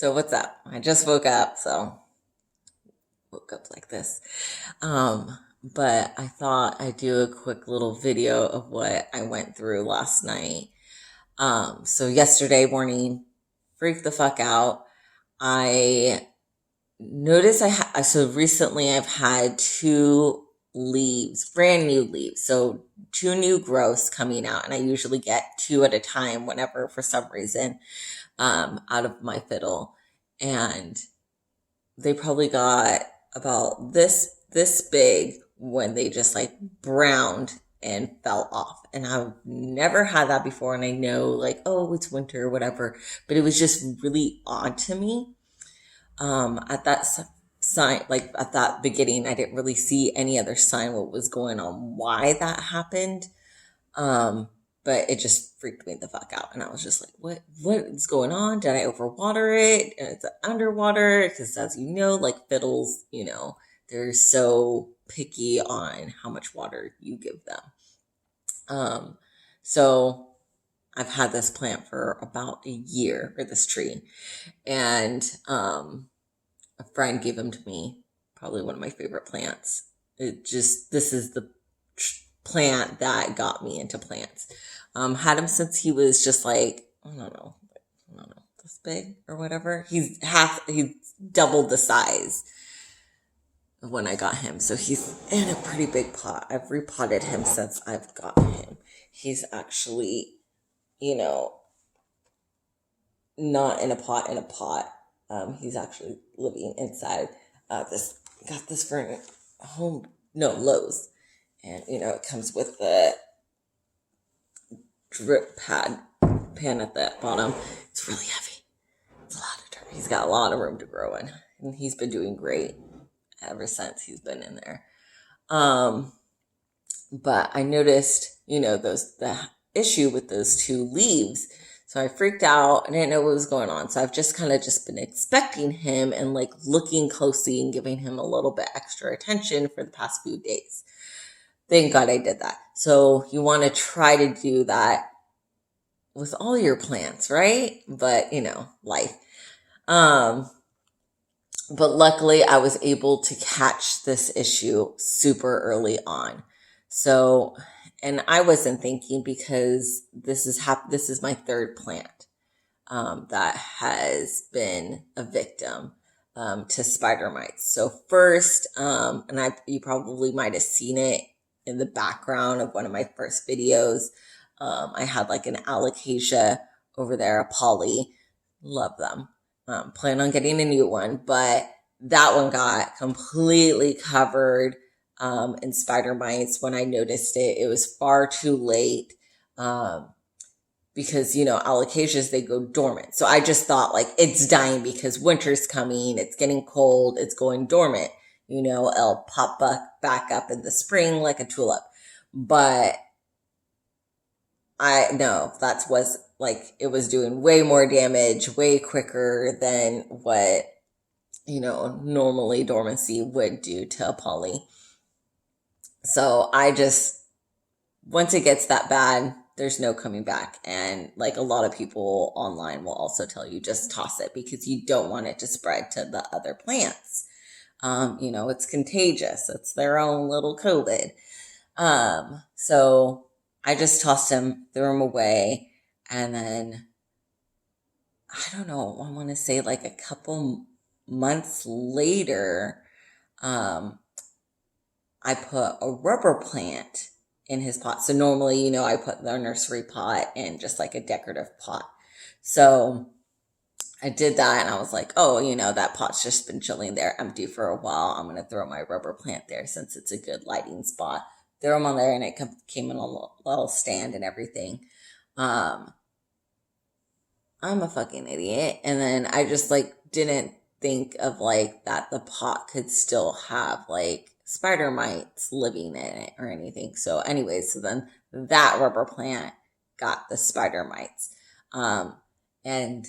So what's up? I just woke up, so woke up like this. But I thought I'd do a quick little video of what I went through last night. So yesterday morning, freaked the fuck out. I noticed so recently I've had two leaves, brand new leaves. So two new growths coming out, and I usually get two at a time whenever, for some reason, out of my fiddle. And they probably got about this big when they just like browned and fell off. And I've never had that before. And I know like, oh, it's winter or whatever, but it was just really odd to me. At that sign, like at that beginning, I didn't really see any other sign what was going on, why that happened. But it just freaked me the fuck out. And I was just like, what is going on? Did I overwater it? And it's underwater? Because as you know, like fiddles, they're so picky on how much water you give them. So I've had this plant for about a year, or this tree. And a friend gave him to me, probably one of my favorite plants. This is the plant that got me into plants. Had him since he was just like, I don't know, this big or whatever. He's doubled the size of when I got him. So he's in a pretty big pot. I've repotted him since I've gotten him. He's actually, not in a pot. He's actually living inside got this for Lowe's. And, it comes with the drip pan at the bottom. It's really heavy. It's a lot of dirt. He's got a lot of room to grow in. And he's been doing great ever since he's been in there. But I noticed, the issue with those two leaves. So I freaked out. I didn't know what was going on. So I've just been expecting him and like looking closely and giving him a little bit extra attention for the past few days. Thank God I did that. So you want to try to do that with all your plants, right? But, life. But luckily I was able to catch this issue super early on. So, and I wasn't thinking, because this is my third plant that has been a victim to Spidermites. So first, and you probably might have seen it in the background of one of my first videos. I had like an alocasia over there, a poly. Love them. Plan on getting a new one, but that one got completely covered in spider mites. When I noticed it, it was far too late, because, alocasias, they go dormant. So I just thought like it's dying because winter's coming, it's getting cold, it's going dormant. It'll pop back up in the spring like a tulip. But it was doing way more damage, way quicker than what, normally dormancy would do to a poly. So once it gets that bad, there's no coming back. And like a lot of people online will also tell you, just toss it, because you don't want it to spread to the other plants. It's contagious. It's their own little COVID. So I just tossed him, threw him away. And then, I don't know, I want to say like a couple months later, I put a rubber plant in his pot. So normally, I put the nursery pot in just like a decorative pot. So I did that, and I was like, oh, that pot's just been chilling there empty for a while. I'm going to throw my rubber plant there since it's a good lighting spot. Throw them on there, and it came in a little stand and everything. I'm a fucking idiot. And then I just like didn't think of like that the pot could still have like spider mites living in it or anything. So anyways, so then that rubber plant got the spider mites. And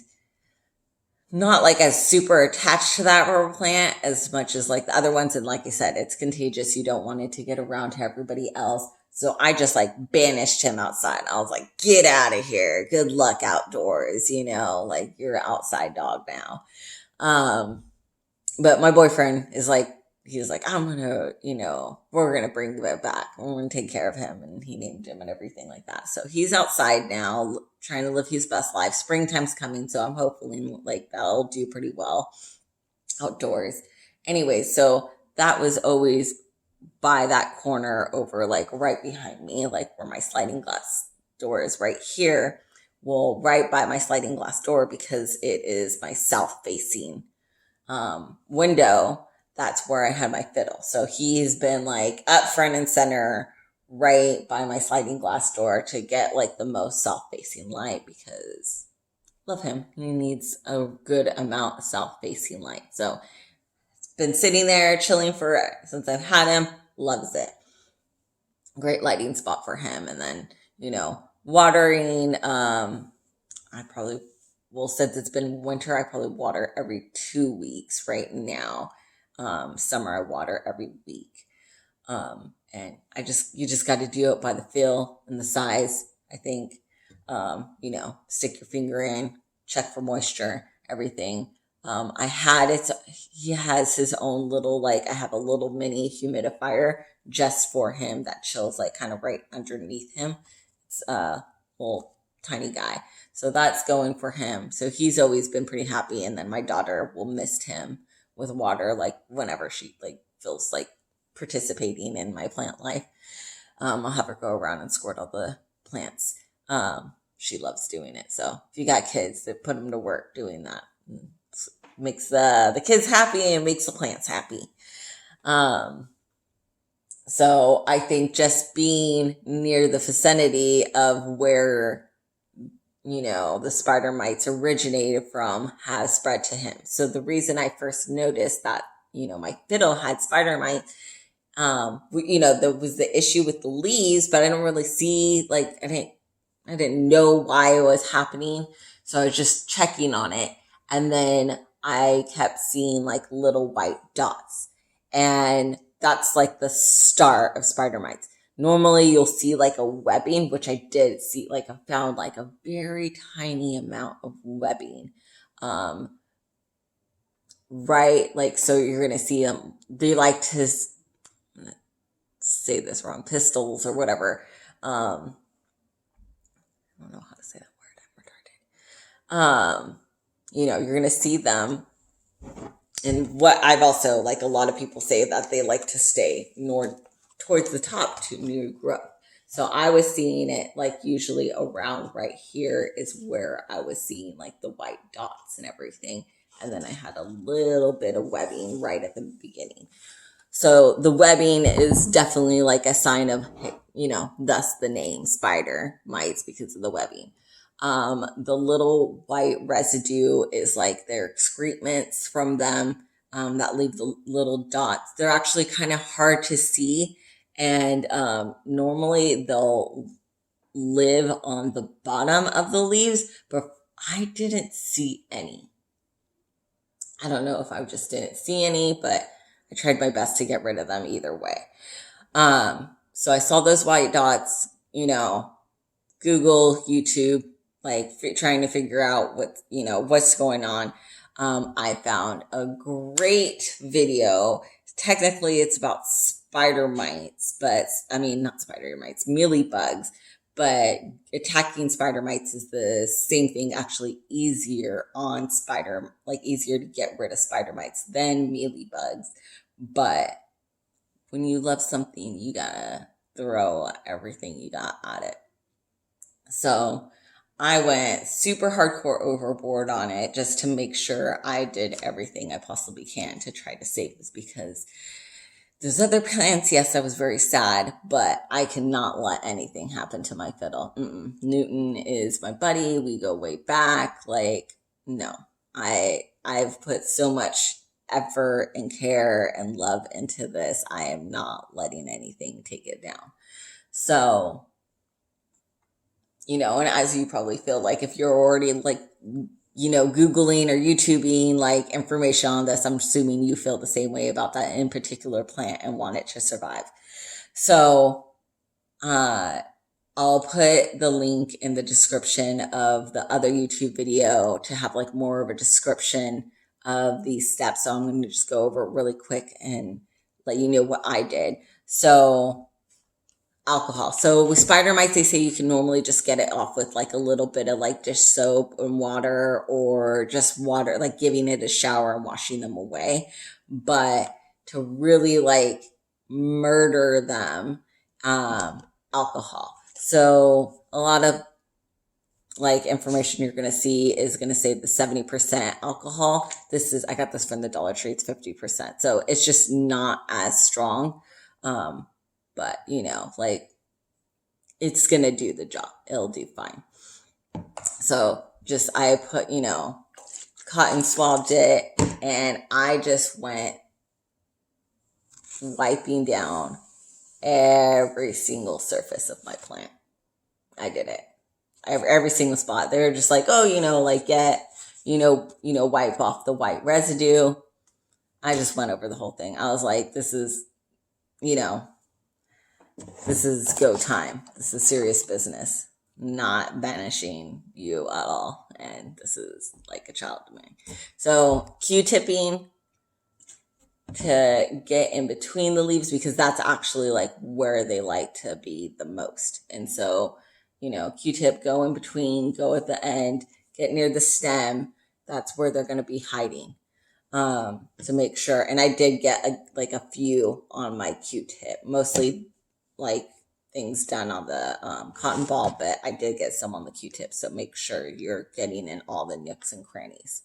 not like as super attached to that rubber plant as much as like the other ones. And like I said, it's contagious. You don't want it to get around to everybody else. So I just like banished him outside. I was like, get out of here. Good luck outdoors. Like you're an outside dog now. Um, but my boyfriend is like, he's like, we're gonna bring him back. We're gonna take care of him, and he named him and everything like that. So he's outside now, trying to live his best life. Springtime's coming, so I'm hoping like that'll do pretty well outdoors. Anyway, so that was always by that corner over like right behind me, like where my sliding glass door is right here. Well, right by my sliding glass door, because it is my south facing window, that's where I had my fiddle. So he's been like up front and center right by my sliding glass door to get like the most south facing light, because love him. He needs a good amount of south facing light. So it's been sitting there chilling since I've had him. Loves it. Great lighting spot for him. And then, watering, since it's been winter, I probably water every 2 weeks right now. Summer, I water every week. And you just got to do it by the feel and the size, I think. Stick your finger in, check for moisture, everything. He has his own little, I have a little mini humidifier just for him that chills like kind of right underneath him. It's a little tiny guy. So that's going for him. So he's always been pretty happy. And then my daughter will mist him with water, like whenever she feels like participating in my plant life. I'll have her go around and squirt all the plants. She loves doing it. So if you got kids, put them to work doing that. Makes the kids happy and makes the plants happy. So I think just being near the vicinity of where, the spider mites originated from has spread to him. So the reason I first noticed that, my fiddle had spider mites, there was the issue with the leaves, but I don't really see, I didn't know why it was happening. So I was just checking on it. And then I kept seeing little white dots. And that's the start of spider mites. Normally you'll see a webbing, which I did see, I found a very tiny amount of webbing. Right. So you're going to see them. They like to, I'm going to say this wrong, pistils or whatever. I don't know how to say that word. I'm retarded. You're going to see them. And what I've also, a lot of people say that they like to stay towards the top to new growth. So I was seeing it usually around right here is where I was seeing the white dots and everything. And then I had a little bit of webbing right at the beginning. So the webbing is definitely a sign of, thus the name spider mites, because of the webbing. The little white residue is their excrements from them, that leave the little dots. They're actually kind of hard to see. And, normally they'll live on the bottom of the leaves, but I didn't see any. I don't know if I just didn't see any, but I tried my best to get rid of them either way. So I saw those white dots, Google, YouTube, trying to figure out what's going on. I found a great video. Technically it's about spider mites, but not spider mites, mealybugs, but attacking spider mites is the same thing, actually easier on easier to get rid of spider mites than mealybugs. But when you love something, you gotta throw everything you got at it. So I went super hardcore overboard on it just to make sure I did everything I possibly can to try to save this, because there's other plants. Yes, I was very sad, but I cannot let anything happen to my fiddle. Newton is my buddy. We go way back. No, I've put so much effort and care and love into this. I am not letting anything take it down. So, and as you probably feel if you're already Googling or YouTubing information on this, I'm assuming you feel the same way about that in particular plant and want it to survive. So I'll put the link in the description of the other YouTube video to have like more of a description of these steps. So I'm going to just go over it really quick and let you know what I did. So alcohol. So with spider mites, they say you can normally just get it off with like a little bit of like dish soap and water, or just water, like giving it a shower and washing them away. But to really like murder them, alcohol. So a lot of like information you're going to see is going to say the 70% alcohol. I got this from the Dollar Tree. It's 50%. So it's just not as strong. But like it's going to do the job. It'll do fine. So I put, cotton swabbed it, and I just went wiping down every single surface of my plant. I did it. Every single spot. They're just like, oh, like get, wipe off the white residue. I just went over the whole thing. I was like, this is go time. This is serious business. Not banishing you at all. And this is like a child to me. So Q-tipping to get in between the leaves, because that's actually like where they like to be the most. And so, Q-tip, go in between, go at the end, get near the stem. That's where they're going to be hiding. To make sure. And I did get a few on my Q-tip, mostly like things done on the cotton ball, but I did get some on the Q-tip. So make sure you're getting in all the nooks and crannies.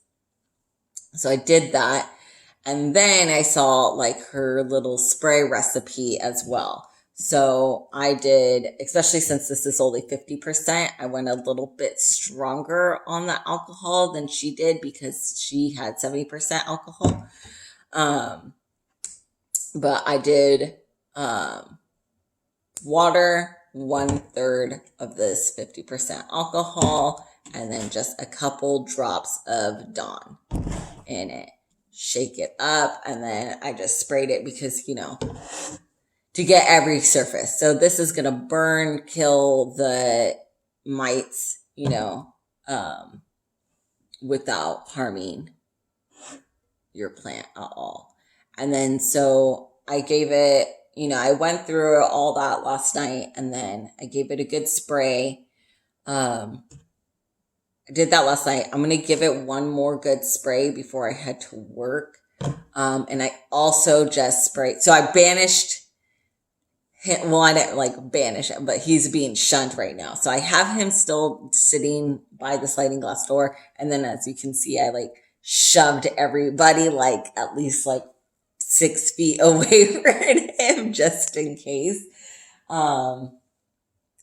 So I did that. And then I saw like her little spray recipe as well. So I did, especially since this is only 50%, I went a little bit stronger on the alcohol than she did, because she had 70% alcohol. But I did water 1/3 of this 50% alcohol, and then just a couple drops of Dawn in it. Shake it up, and then I just sprayed it because, to get every surface. So this is going to burn, kill the mites, without harming your plant at all. And then, so I gave it, I went through all that last night, and then I gave it a good spray. I did that last night. I'm going to give it one more good spray before I head to work. And I also just sprayed. So I banished him. Well, I didn't like banish him, but he's being shunned right now. So I have him still sitting by the sliding glass door. And then as you can see, I like shoved everybody like at least like 6 feet away from him just in case.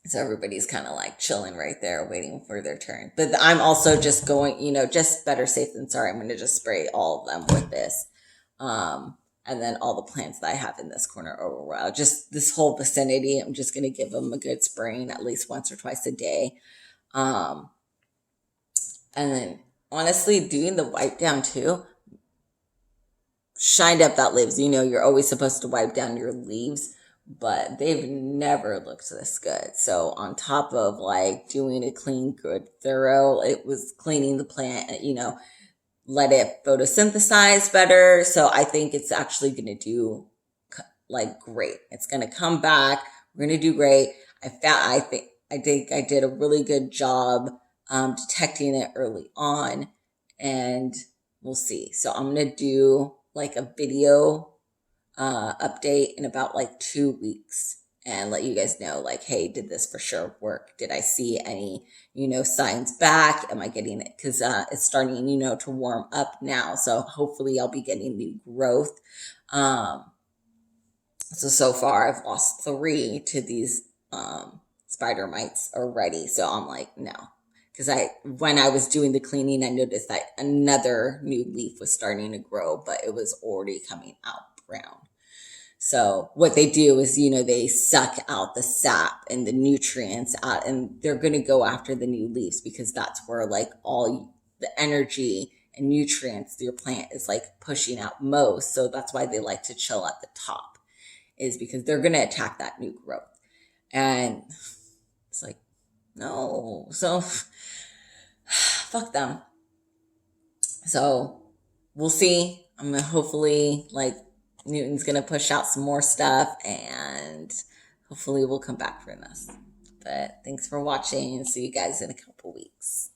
So everybody's kind of like chilling right there, waiting for their turn. But I'm also just going, just better safe than sorry. I'm going to just spray all of them with this. And then all the plants that I have in this corner overall, just this whole vicinity, I'm just going to give them a good spraying at least once or twice a day. And then honestly, doing the wipe down too, shined up that leaves. You're always supposed to wipe down your leaves, but they've never looked this good. So on top of like doing a clean, good, thorough, it was cleaning the plant, let it photosynthesize better. So I think it's actually going to do like great. It's going to come back. We're going to do great. I think I did a really good job detecting it early on, and we'll see. So I'm going to do like a video update in about like 2 weeks and let you guys know like, hey, did this for sure work? Did I see any, signs back? Am I getting it? Because it's starting, to warm up now. So hopefully I'll be getting new growth. So far I've lost 3 to these spider mites already. So I'm like, no. Because when I was doing the cleaning, I noticed that another new leaf was starting to grow, but it was already coming out brown. So what they do is, they suck out the sap and the nutrients out, and they're going to go after the new leaves, because that's where like all the energy and nutrients your plant is like pushing out most. So that's why they like to chill at the top, is because they're going to attack that new growth. And it's like, no. So fuck them. So we'll see. I'm gonna hopefully, like, Newton's gonna push out some more stuff, and hopefully we'll come back from this. But thanks for watching, and see you guys in a couple weeks.